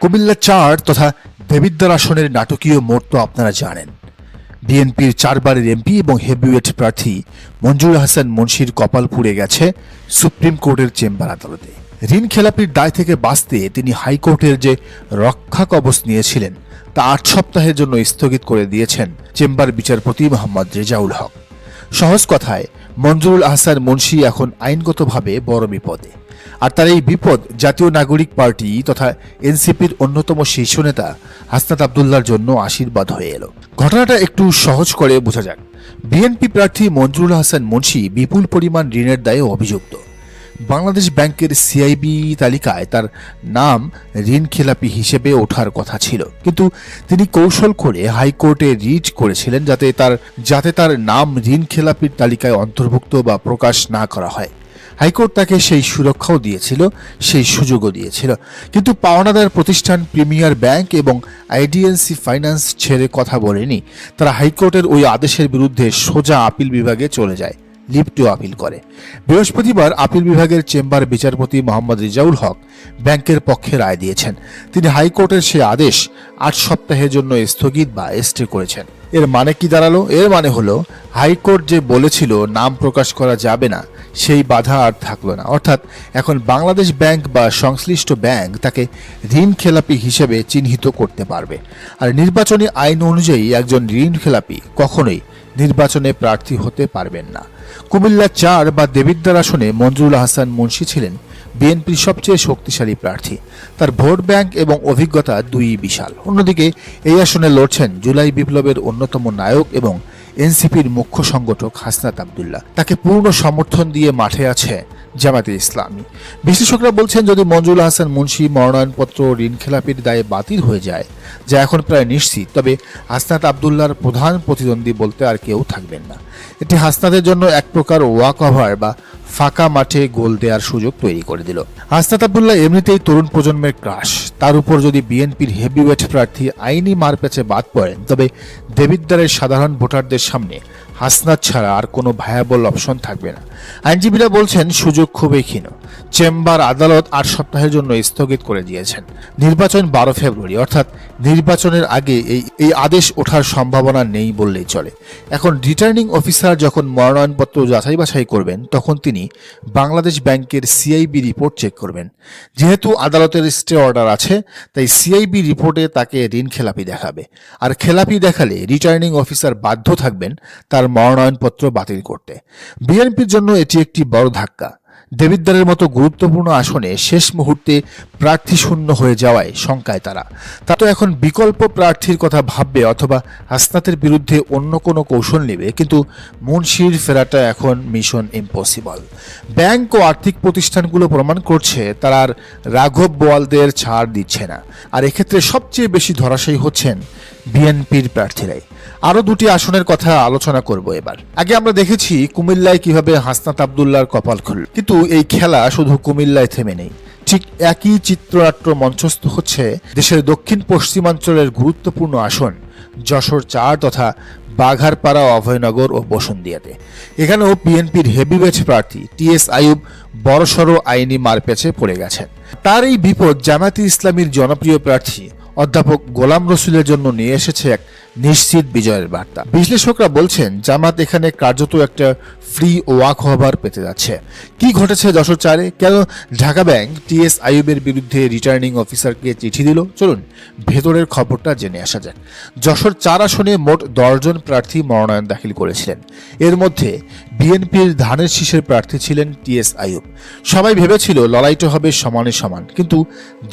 কুমিল্লা ৪ তথা দেবিদ্বার আসনের নাটকীয় মোড় তো আপনারা জানেন। বিএনপির ৪ বারের এমপি এবং হেভিওয়েট প্রার্থী মঞ্জুর হাসান মুন্সির কপাল পুড়ে গেছে সুপ্রিম কোর্টের চেম্বার আদালতে। ঋণ খেলাপির দায় থেকে বাঁচতে তিনি হাইকোর্টের যে রক্ষা কবচ নিয়েছিলেন তা ৮ সপ্তাহের জন্য স্থগিত করে দিয়েছেন চেম্বার বিচারপতি মোহাম্মদ রেজাউল হক। সহজ কথায় মঞ্জুরুল আহসান মুন্সি এখন আইনগতভাবে বড় বিপদে। আর তার এই বিপদ জাতীয় নাগরিক পার্টি তথা এনসিপির অন্যতম শীর্ষ নেতা হাসনাত আবদুল্লাহর জন্য আশীর্বাদ হয়ে এলো। ঘটনাটা একটু সহজ করে বোঝা যাক। বিএনপি প্রার্থী মঞ্জুরুল হাসান মুন্সি বিপুল পরিমাণ ঋণের দায়ে অভিযুক্ত। বাংলাদেশ ব্যাংকের সিআইবি তালিকায় তার নাম ঋণ খেলাপি হিসেবে ওঠার কথা ছিল, কিন্তু তিনি কৌশল করে হাইকোর্টে রিট করেছিলেন যাতে তার নাম ঋণ খেলাপির তালিকায় অন্তর্ভুক্ত বা প্রকাশ না করা হয়। হাইকোর্ট তাকে সেই সুরক্ষাও দিয়েছিল, সেই সুযোগও দিয়েছিল, কিন্তু পাওনাদার প্রতিষ্ঠান প্রিমিয়ার ব্যাংক এবং আইডিএনসি ফাইন্যান্স ছেড়ে কথা বলেনি। তারা হাইকোর্টের ওই আদেশের বিরুদ্ধে সোজা আপিল বিভাগে চলে যায়, লিভ টু আপিল করে। বৃহস্পতিবার আপিল বিভাগের চেম্বার বিচারপতি মোহাম্মদ রেজাউল হক ব্যাংকের পক্ষে রায় দিয়েছেন। তিনি হাইকোর্টের সে আদেশ ৮ সপ্তাহের জন্য স্থগিত বা স্টে করেছেন। এর মানে কি দাঁড়ালো? এর মানে হলো হাইকোর্ট যে বলেছিল নাম প্রকাশ করা যাবে না, সেই বাধা আর থাকলো না। অর্থাৎ এখন বাংলাদেশ ব্যাংক বা সংশ্লিষ্ট ব্যাংক তাকে ঋণ খেলাপি হিসেবে চিহ্নিত করতে পারবে। আর নির্বাচনী আইন অনুযায়ী একজন ঋণ খেলাপি কখনোই নির্বাচনে প্রার্থী হতে পারবেন না। কুমিল্লা ৪ বা দেবিদ্বার আসনে মঞ্জুরুল হাসান মুন্সি ছিলেন বিএনপির সবচেয়ে শক্তিশালী প্রার্থী। তার ভোট ব্যাংক এবং অভিজ্ঞতা দুই বিশাল। অন্যদিকে এই আসনে লড়ছেন জুলাই বিপ্লবের অন্যতম নায়ক এবং এনসিপির মুখ্য সংগঠক হাসনাত আবদুল্লাহ। তাকে পূর্ণ সমর্থন দিয়ে মাঠে আছে জামায়াতে ইসলামী। বিশ্লেষকরা বলছেন, যদি মঞ্জুরুল হাসান মুন্সি মনোনয়নপত্র ঋণ খেলাপির দায়ে বাতিল হয়ে যায়, যা এখন প্রায় নিশ্চিত, তবে হাসনাত আবদুল্লাহর প্রধান প্রতিদ্বন্দ্বী বলতে আর কেউ থাকবেন না। এটি হাসনাতের জন্য এক প্রকার ওয়াক ওভার বা ফাঁকা মাঠে গোল দেওয়ার সুযোগ তৈরি করে দিল। হাসনাত আবদুল্লাহ এমনিতেই তরুণ প্রজন্মের ক্রাশ, তার উপর যদি বিএনপির হেভিওয়েট প্রার্থী আইনি মারপ্যাচে বাদ পড়েন, তবে দেবিদ্বারের সাধারণ ভোটারদের সামনে হাসনাত ছাড়া আর কোনো ভায়াবল অপশন থাকবে না। আইনজীবীরা বলছেন সুযোগ খুবই ক্ষীণ। চেম্বার আদালত ৮ সপ্তাহের জন্য স্থগিত করে দিয়েছেন। নির্বাচন ১২ ফেব্রুয়ারি, অর্থাৎ নির্বাচনের আগে এই আদেশ ওঠার সম্ভাবনা নেই বললেই চলে। এখন রিটার্নিং অফিসার যখন মনোনয়নপত্র যাচাই বাছাই করবেন, তখন তিনি বাংলাদেশ ব্যাংকের সিআইবি রিপোর্ট চেক করবেন। যেহেতু আদালতের স্টে অর্ডার আছে, তাই সিআইবি রিপোর্টে তাকে ঋণ খেলাপি দেখাবে। আর খেলাপি দেখালে রিটার্নিং অফিসার বাধ্য থাকবেন তার মনোনয়নপত্র বাতিল করতে। বিএনপির জন্য এটি একটি বড় ধাক্কা। দেবিদ্বারের মতো গুরুত্বপূর্ণ আসনে শেষ মুহূর্তে প্রার্থী শূন্য হয়ে যাওয়ায় শঙ্কায় তারা। তা তো এখন বিকল্প প্রার্থীর কথা ভাববে অথবা হাসনাতের বিরুদ্ধে অন্য কোনো কৌশল নেবে, কিন্তু মুন্সির ফেরাটা এখন মিশন ইম্পসিবল। ব্যাংক ও আর্থিক প্রতিষ্ঠানগুলো প্রমাণ করছে তারা আর রাঘব বোয়ালদের ছাড় দিচ্ছে না। আর এক্ষেত্রে সবচেয়ে বেশি ধরাশায়ী হচ্ছেন বিএনপির প্রার্থীরাই। আরো দুটি আসনের কথা আলোচনা করব এবার। আগে আমরা দেখেছি কুমিল্লায় কিভাবে হাসনাত আবদুল্লাহর কপাল খুলল, কিন্তু এই খেলা শুধু কুমিল্লায় থেমে নেই। ঠিক একই চিত্রনাট্য মঞ্চস্থ হচ্ছে দেশের দক্ষিণ পশ্চিমাঞ্চলের গুরুত্বপূর্ণ আসন যশোর ৪ তথা বাঘারপাড়া, অভয়নগর ও বসুন্দিয়াতে। এখানেও বিএনপির হেভিওয়েট প্রার্থী টিএস আইয়ুব বড়সড় আইনি মারপ্যাচে পড়ে গেছেন। তার এই বিপদ জামায়াতে ইসলামীর জনপ্রিয় প্রার্থী অধ্যাপক গোলাম রসুলের জন্য নিয়ে এসেছে এক নিশ্চিত বিজয়ের বার্তা। বিশ্লেষকরা বলছেন জামাত এখানে কার্যত একটা ফ্রি ওয়াক ওভার পেতে যাচ্ছে। কি ঘটেছে যশোর ৪-এ? কেন ঢাকা ব্যাংক টিএস আইয়ুবের বিরুদ্ধে রিটার্নিং অফিসারকে চিঠি দিল? চলুন ভেতরের খবরটা জেনে আসা যাক। যশোর ৪ আসনে মোট ১০ জন প্রার্থী মনোনয়ন দাখিল করেছিলেন। এর মধ্যে বিএনপির ধানের শীষের প্রার্থী ছিলেন টিএস আইয়ুব। সবাই ভেবেছিল লড়াইটা হবে সমানে সমান, কিন্তু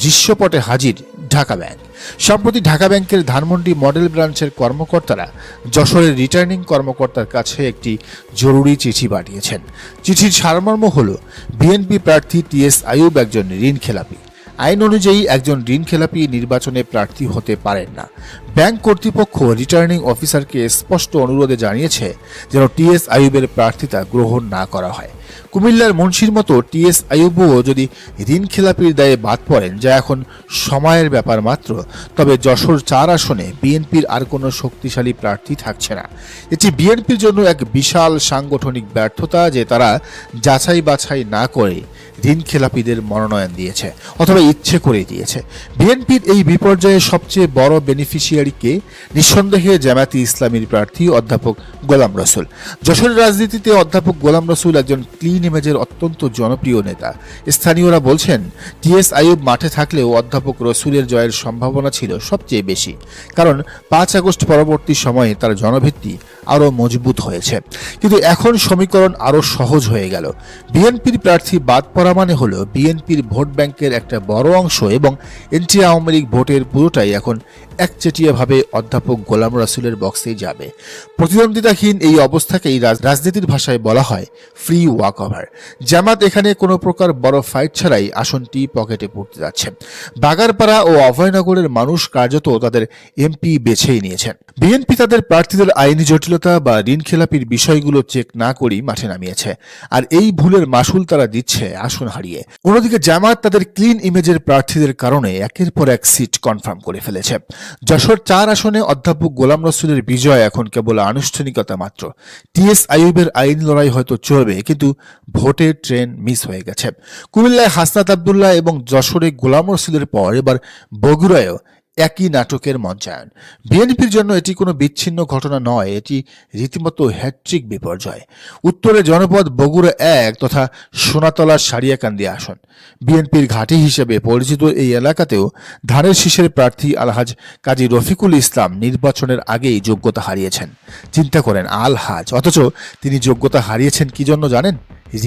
দৃশ্যপটে হাজির ঢাকা ব্যাংক। সম্প্রতি ঢাকা ব্যাংকের ধানমন্ডি মডেল ব্রাঞ্চের কর্মকর্তারা যশোরের রিটার্নিং কর্মকর্তার কাছে একটি জরুরি চিঠি পাঠিয়েছেন। চিঠির সারমর্ম হল, বিএনপি প্রার্থী টিএস আইয়ুব একজন ঋণ খেলাপি। আইন অনুযায়ী একজন ঋণ খেলাপি নির্বাচনে প্রার্থী হতে পারেন না। ব্যাংক কর্তৃপক্ষ রিটার্নিং অফিসারকে স্পষ্ট অনুরোধে জানিয়েছে যেন টিএস আইয়ুবের প্রার্থিতা গ্রহণ না করা হয়। কুমিল্লার মুন্সির মতো টিএস আইয়ুবও যদি ঋণ খেলাপির দায়ে বাদ পড়েন, যা এখন সময়ের ব্যাপার মাত্র, তবে যশোর ৪ আসনে বিএনপির আর কোনো শক্তিশালী প্রার্থী থাকছে না। এটি বিএনপির জন্য এক বিশাল সাংগঠনিক ব্যর্থতা যে তারা যাচাই বাছাই না করে ঋণ খেলাপিদের মনোনয়ন দিয়েছে অথবা ইচ্ছে করে দিয়েছে। বিএনপির এই বিপর্যয়ে সবচেয়ে বড় বেনিফিশিয়ারিকে নিঃসন্দেহে জামায়াতে ইসলামীর প্রার্থী অধ্যাপক গোলাম রসুল। যশোরের রাজনীতিতে অধ্যাপক গোলাম রসুল একজন ক্লিন ইমেজের অত্যন্ত জনপ্রিয় নেতা। স্থানীয়রা বলছেন, টিএস আইয়ুব মাঠে থাকলেও অধ্যাপক রসুলের জয়ের সম্ভাবনা ছিল সবচেয়ে বেশি, কারণ 5 আগস্ট পরবর্তী সময়ে তার জনভিত্তি আরও মজবুত হয়েছে। কিন্তু এখন সমীকরণ আরও সহজ হয়ে গেল। বিএনপির প্রার্থী বাদ পড়া মানে হলো বিএনপির ভোট ব্যাংকের একটা বড় অংশ এবং এনটি আওয়ামী লীগ ভোটের পুরোটাই এখন একচেটিয়াভাবে অধ্যাপক গোলাম রসুলের বক্সেই যাবে। প্রতিদ্বন্দ্বিতাহীন এই অবস্থাকেই রাজনীতির ভাষায় বলা হয় ফ্রি ওয়াক ওভার। জামাত এখানে কোনো প্রকার বড় ফাইট ছাড়াই আসনটি পকেটে পড়তে যাচ্ছে। বাগারপাড়া ও অভয়নগরের মানুষ কার্যত তাদের এমপি বেছেই নিয়েছেন। বিএনপি তাদের প্রার্থীদের আইনি জটিলতা বা ঋণ খেলাপির বিষয়গুলো চেক না করেই মাঠে নামিয়েছে, আর এই ভুলের মাসুল তারা দিচ্ছে আসন হারিয়ে। অন্যদিকে জামাত তাদের ক্লিন ইমেজের প্রার্থীদের কারণে একের পর এক সিট কনফার্ম করে ফেলেছে। যশোর 4 আসনে অধ্যাপক গোলাম রসুলের বিজয় এখন কেবল আনুষ্ঠানিকতা মাত্র। টিএস আইয়ুবের আইনি লড়াই হয়তো চলবে, কিন্তু ভোটের ট্রেন মিস হয়ে গেছে। কুমিল্লায় হাসনাত আব্দুল্লাহ এবং যশোরে গোলাম রসুলের পর এবার বগুড়ায়ও একই নাটকের মঞ্চায়ন। বিএনপির জন্য এটি কোনো বিচ্ছিন্ন ঘটনা নয়, এটি রীতিমতো হ্যাট্রিক বিপর্যয়। উত্তরে জনপদ বগুড়া 1 তথা সোনাতলা সারিয়াকান্দি আসন। বিএনপির ঘাঁটি হিসেবে পরিচিত এই এলাকাতেও ধানের শীষের প্রার্থী আলহাজ কাজী রফিকুল ইসলাম নির্বাচনের আগেই যোগ্যতা হারিয়েছেন। চিন্তা করেন, আলহাজ, অথচ তিনি যোগ্যতা হারিয়েছেন কি জন্য জানেন?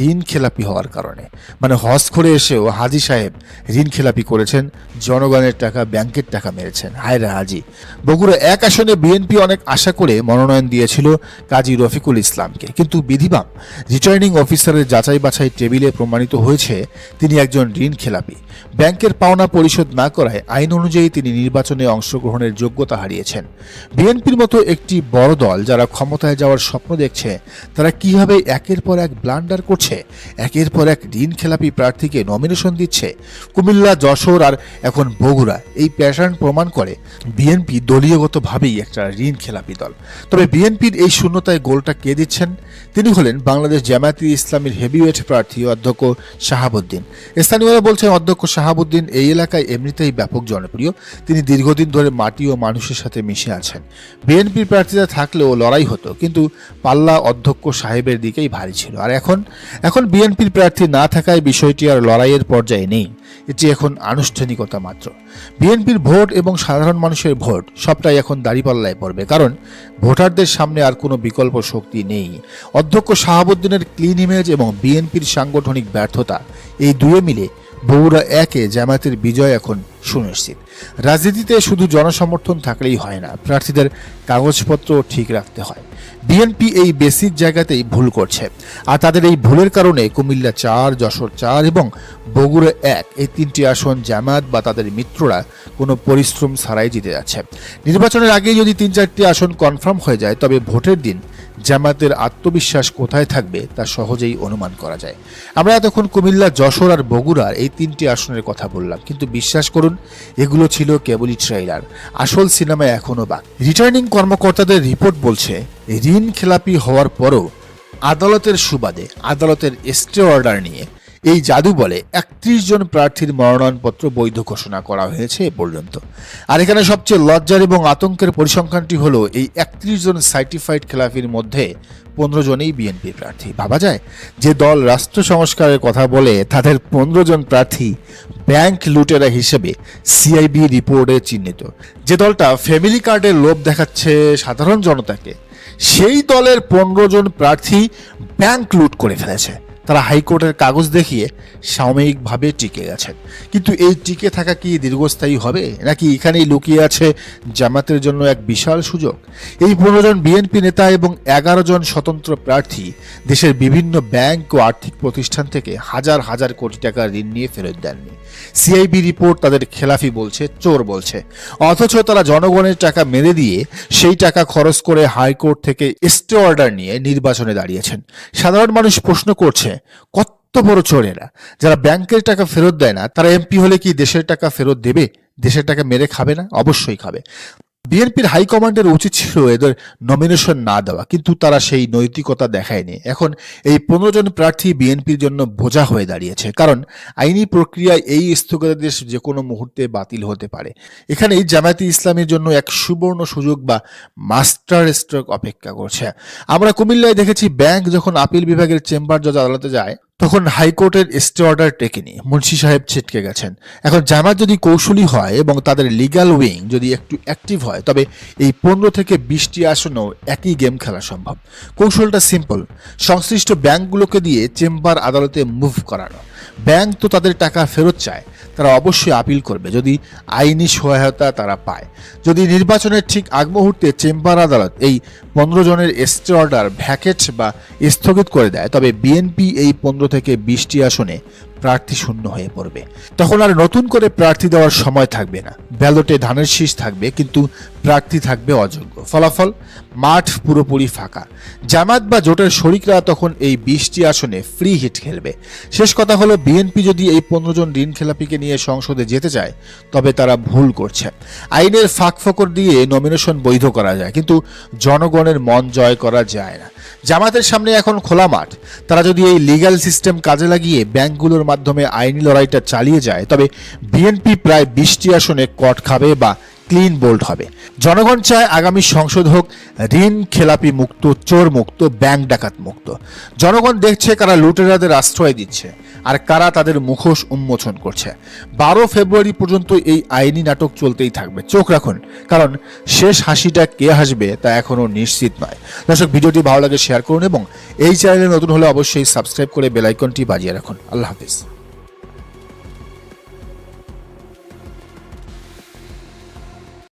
ঋণ খেলাপি হওয়ার কারণে। মানে হজ করে এসেও হাজি সাহেব ঋণ খেলাপি করেছেন, জনগণের টাকা, ব্যাংকের টাকা মেরেছেন। হায়রা হাজি। বগুড়া 1 আসনে বিএনপি অনেক আশা করে মনোনয়ন দিয়েছিল কাজী রফিকুল ইসলামকে, কিন্তু বিধিবাম রিটার্নিং অফিসারের যাচাই বাছাই টেবিলে প্রমাণিত হয়েছে তিনি একজন ঋণ খেলাপি। ব্যাংকের পাওনা পরিশোধ না করায় আইন অনুযায়ী তিনি নির্বাচনে অংশগ্রহণের যোগ্যতা হারিয়েছেন। বিএনপির মতো একটি বড় দল যারা ক্ষমতায় যাওয়ার স্বপ্ন দেখছে, তারা কিভাবে একের পর এক ব্লান্ডার করছে, একের পর এক ঋণ খেলাপি প্রার্থীকে নমিনেশন দিচ্ছে। কুমিল্লা, যশোর আর এখন বগুড়া এই প্যাটার্ন প্রমাণ করে বিএনপি দলীয়গতভাবেই একটা ঋণ খেলাপি দল। তবে বিএনপির এই শূন্যতায় গোলটা কে দিচ্ছেন? তিনি হলেন বাংলাদেশ জামায়াতে ইসলামীর হেভিওয়েট প্রার্থী অধ্যক্ষ শাহাবুদ্দিন। স্থানীয়রা বলছেন, অধ্যক্ষ শাহাবুদ্দিন এই এলাকায় এমনিতেই ব্যাপক জনপ্রিয়। তিনি দীর্ঘদিন ধরে মাটি ও মানুষের সাথে মিশে আছেন। বিএনপির প্রার্থীরা থাকলেও লড়াই হতো, কিন্তু পাল্লা অধ্যক্ষ সাহেবের দিকেই ভারী ছিল। আর এখন বিএনপির প্রার্থী না থাকায় বিষয়টি আর লড়াইয়ের পর্যায়ে নেই, এটি এখন আনুষ্ঠানিকতা মাত্র। বিএনপির ভোট এবং সাধারণ মানুষের ভোট সবটাই এখন দাঁড়িপাল্লায় পড়বে, কারণ ভোটারদের সামনে আর কোনো বিকল্প শক্তি নেই। অধ্যক্ষ শাহাবুদ্দিনের ক্লিন ইমেজ এবং বিএনপির সাংগঠনিক ব্যর্থতা, এই দুয়ে মিলে বগুড়া 1-এ জামায়াতের বিজয় এখন সুনিশ্চিত। রাজনীতিতে শুধু জনসমর্থন থাকলেই হয় না, প্রার্থীদের কাগজপত্র ঠিক রাখতে হয়। বিএনপি এই বেসিক জায়গাতেই ভুল করছে, আর তাদের এই ভুলের কারণে কুমিল্লা 4, যশোর 4 এবং বগুড়া 1 এই 3টি আসন জামায়াত বা তাদের মিত্ররা কোনো পরিশ্রম ছাড়াই জিতে যাচ্ছে। নির্বাচনের আগে যদি 3-4টি আসন কনফার্ম হয়ে যায়, তবে ভোটের দিন জামায়াতের আত্মবিশ্বাস কোথায় থাকবে তা সহজেই অনুমান করা যায়। আমরা এতক্ষণ কুমিল্লা, যশোর আর বগুড়ার এই 3টি আসনের কথা বললাম, কিন্তু বিশ্বাস করুন, এগুলো ছিল কেবলই ট্রেইলার। আসল সিনেমা এখনো বাকি। রিটার্নিং কর্মকর্তাদের রিপোর্ট বলছে, ঋণ খেলাপি হওয়ার পরও আদালতের সুবাদে, আদালতের স্টে অর্ডার নিয়ে এই জাদু বলে 31 জন প্রার্থীর মনোনয়নপত্র বৈধ ঘোষণা করা হয়েছে এ পর্যন্ত। আর এখানে সবচেয়ে লজ্জার এবং আতঙ্কের পরিসংখ্যানটি হলো, এই 31 জন সার্টিফাইড খেলাপির মধ্যে 15 জনেই বিএনপি প্রার্থী। ভাবা যায়, যে দল রাষ্ট্র সংস্কারের কথা বলে তাদের 15 জন প্রার্থী ব্যাংক লুটেরা হিসেবে সিআইবি রিপোর্টে চিহ্নিত। যে দলটা ফ্যামিলি কার্ডের লোভ দেখাচ্ছে সাধারণ জনতাকে, সেই দলের 15 জন প্রার্থী ব্যাংক লুট করে ফেলেছে। তারা হাইকোর্টের কাগজ দেখিয়ে সাময়িকভাবে টিকে গেছেন, কিন্তু এই টিকে থাকা কি দীর্ঘস্থায়ী হবে, নাকি এখানেই লুকিয়ে আছে জামাতের জন্য এক বিশাল সুযোগ? এই 15 জন বিএনপি নেতা এবং 11 জন স্বতন্ত্র প্রার্থী দেশের বিভিন্ন ব্যাংক ও আর্থিক প্রতিষ্ঠান থেকে হাজার হাজার কোটি টাকা ঋণ নিয়ে ফেরত দেননি। সিআইবি রিপোর্ট তাদের খেলাফি বলছে, চোর বলছে, অথচ তারা জনগণের টাকা মেরে দিয়ে সেই টাকা খরচ করে হাইকোর্ট থেকে স্টে অর্ডার নিয়ে নির্বাচনে দাঁড়িয়েছেন। সাধারণ মানুষ প্রশ্ন করছে, কত বড় চোর এরা! যারা ব্যাংকের টাকা ফেরত দেয় না, তারা এমপি হলে কি দেশের টাকা ফেরত দেবে? দেশের টাকা মেরে খাবে না? অবশ্যই খাবে। বিএনপির হাইকমান্ডের উচিত ছিল এদের নমিনেশন না দেওয়া, কিন্তু তারা সেই নৈতিকতা দেখায়নি। এখন এই 15 জন প্রার্থী বিএনপির জন্য বোঝা হয়ে দাঁড়িয়েছে, কারণ আইনি প্রক্রিয়ায় এই স্থগিতাদেশ যে কোনো মুহূর্তে বাতিল হতে পারে। এখানেই জামায়াতে ইসলামের জন্য এক সুবর্ণ সুযোগ বা মাস্টার স্ট্রোক অপেক্ষা করছে। আমরা কুমিল্লায় দেখেছি, ব্যাংক যখন আপিল বিভাগের চেম্বার জজ আদালতে যায় তখন হাইকোর্টের স্টে অর্ডার টেকেনি, মুন্সি সাহেব ছিটকে গেছেন। এখন জামাত যদি কৌশলী হয় এবং তাদের লিগ্যাল উইং যদি একটু অ্যাক্টিভ হয়, তবে এই 15 থেকে 20টি আসনেও একই গেম খেলা সম্ভব। কৌশলটা সিম্পল, সংশ্লিষ্ট ব্যাংকগুলোকে দিয়ে চেম্বার আদালতে মুভ করানো। ব্যাংক তো তাদের টাকা ফেরত চায়, তারা অবশ্যই আপিল করবে যদি আইনি সহায়তা তারা পায়। যদি নির্বাচনের ঠিক আগ মুহূর্তে চেম্বার আদালত এই 15 জনের স্টে অর্ডার ভ্যাকেট বা স্থগিত করে দেয়, তবে বিএনপি এই 15 থেকে 20টি আসনে প্রার্থী শূন্য হয়ে পড়বে। তখন আর নতুন করে প্রার্থী দেওয়ার সময় থাকবে না। ব্যালটে ধানের শীষ থাকবে, কিন্তু প্রার্থী থাকবে অযোগ্য। ফলাফল, মাঠ পুরোপুরি ফাঁকা। জামাত বা জোটের শরিকরা তখন এই 20টি আসনে ফ্রি হিট খেলবে। শেষ কথা হলো, বিএনপি যদি এই 15 জন ঋণ খেলাপিকে নিয়ে সংসদে যেতে চায়, তবে তারা ভুল করছে। আইনের ফাঁকফোকর দিয়ে নমিনেশন বৈধ করা যায়, কিন্তু জনগণের মন জয় করা যায় না। জামাতের সামনে এখন খোলা মাঠ। তারা যদি এই লিগ্যাল সিস্টেম কাজে লাগিয়ে ব্যাংকগুলোর মাধ্যমে আইনি লড়াইটা চালিয়ে যায়, তবে বিএনপি প্রায় 20টি আসনে কট খাবে বা ক্লিন বোল্ড হবে। জনগণ চায় আগামী সংসদ হোক ঋণ খেলাপি মুক্ত, চোর মুক্ত, ব্যাংক ডাকাত মুক্ত। জনগণ দেখছে কারা লুটেরাদের আশ্রয় দিচ্ছে আর কারা তাদের মুখোশ উন্মোচন করছে। 12 ফেব্রুয়ারি পর্যন্ত এই আইনি নাটক চলতেই থাকবে। চোখ রাখুন, কারণ শেষ হাসিটা কে হাসবে তা এখনো নিশ্চিত নয়। দর্শক, ভিডিওটি ভালো লাগে শেয়ার করুন এবং এই চ্যানেলে নতুন হলে অবশ্যই সাবস্ক্রাইব করে বেল আইকনটি বাজিয়ে রাখুন। আল্লাহ হাফিজ।